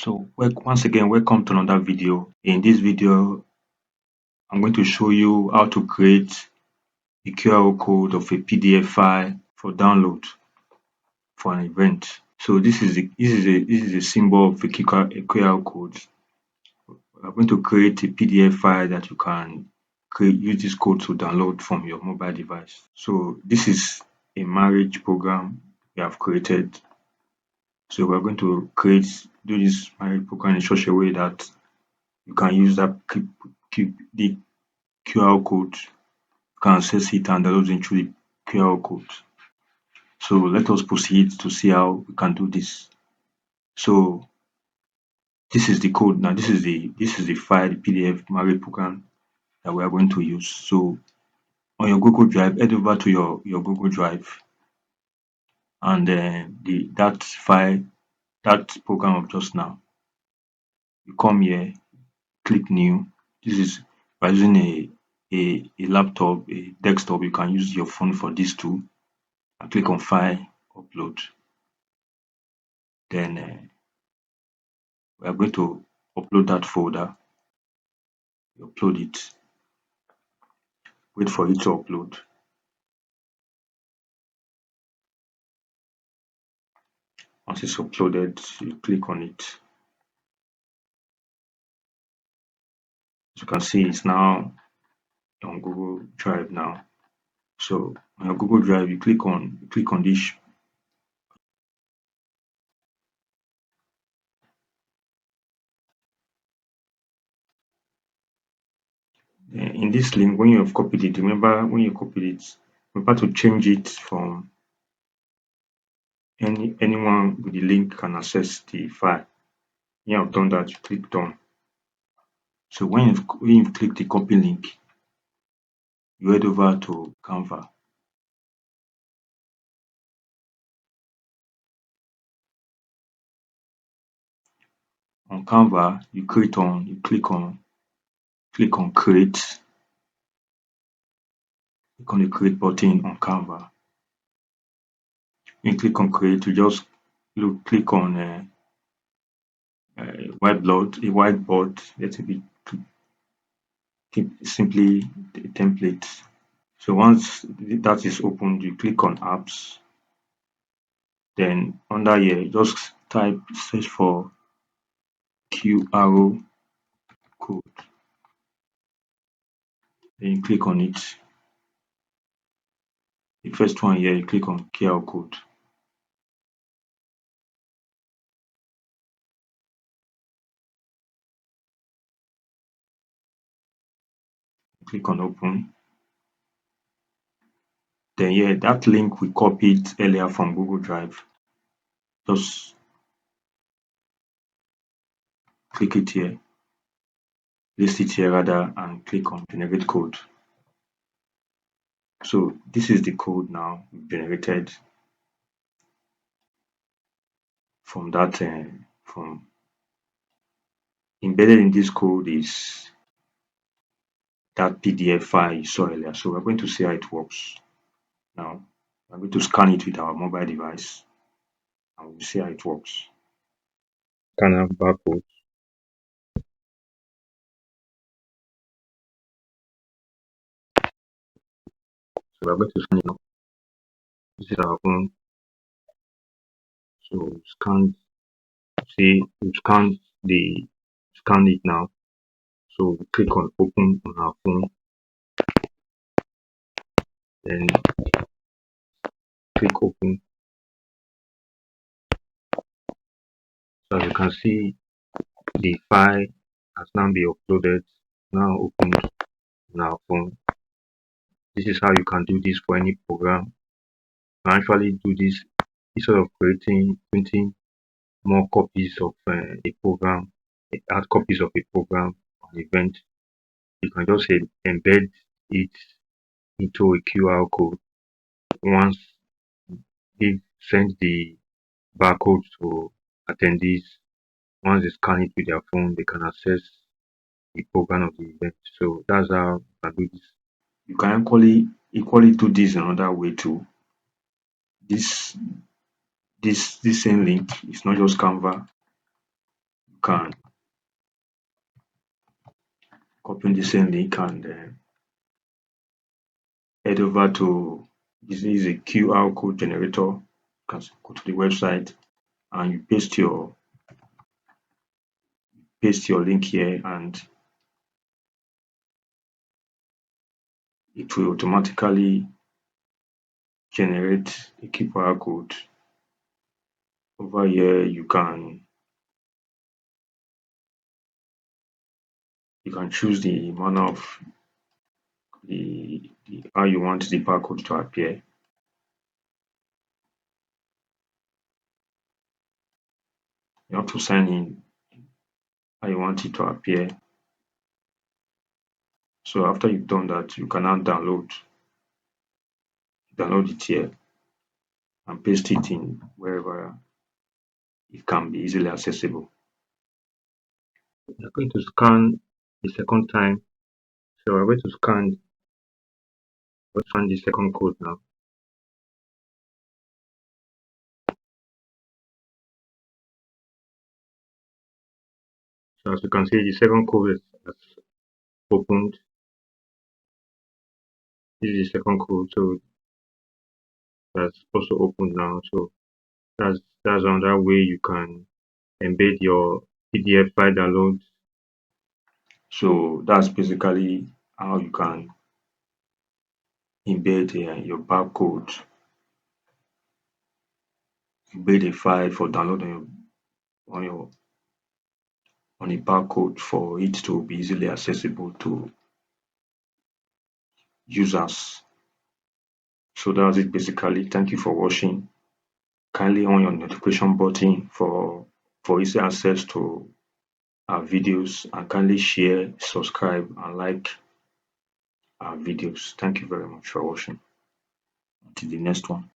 So once again, welcome to another video. In this video, I'm going to show you how to create a QR code of a PDF file for download for an event. So this is a symbol of a QR code. We're going to create a PDF file that you can use this code to download from your mobile device. So this is a marriage program we have created. So we're going to do this marriage program in such a way that you can use keep the QR code. You can access it and download it through the QR code. So let us proceed to see how we can do this. So this is the code now. This is the file, the PDF marriage program that we are going to use. So on your Google Drive, head over to your Google Drive and that file, that program of just now. You come here, click new. This is by using a laptop, a desktop. You can use your phone for this too. And click on file, upload. Then we are going to upload that folder. You upload it. Wait for it to upload. Once it's uploaded, you click on it. As you can see, it's now on Google Drive now. So on your Google Drive, you click on this. In this link, when you have copied it, remember when you copied it, remember to change it from anyone with the link can access the file. When you have done that, you click done. So when you've clicked the copy link, you head over to Canva. On Canva, you click on create. Click on the create button on Canva. When you click on create, you just click on whiteboard. Let it be simply the template. So once that is opened, you click on apps. Then under here, just search for QR code. Then you click on it. The first one here, you click on QR code. Click on open. Then here, that link we copied earlier from Google Drive. Just click it here, paste it here rather, and click on generate code. So this is the code now generated from that from embedded in this code is that PDF file you saw earlier. So we're going to see how it works. Now we're going to scan it with our mobile device and we'll see how it works. Scanner barcode. So we're going to scan it now. This is our phone. So see we scanned it now. So we click on open on our phone. Then click open. So as you can see, the file has now been uploaded, now opened on our phone. This is how you can do this for any program. You can actually do this instead of printing more copies of a program, hard copies of a program or event. You can just embed it into a QR code. Once it sends the barcode to attendees, once they scan it with their phone, they can access the program of the event. So that's how you can do this. You can equally do this another way too. This same link is not just Canva. can copy the same link and head over to this is a QR code generator. You can go to the website and you paste your link here, and it will automatically generate a QR code. Over here you can choose the manner of the how you want the barcode to appear. You have to sign in how you want it to appear. So after you've done that, you can now download it here and paste it in wherever it can be easily accessible. We're going to scan the second time. So we're going to scan the second code now. So as you can see, the second code has opened. This is the second code, so that's also opened now. So that's another way you can embed your PDF file download. So that's basically how you can embed your barcode, embed a file for downloading on your on a barcode for it to be easily accessible to users. So that's it basically. Thank you for watching. Kindly on your notification button for easy access to our videos, and kindly share, subscribe and like our videos. Thank you very much for watching. Until the next one.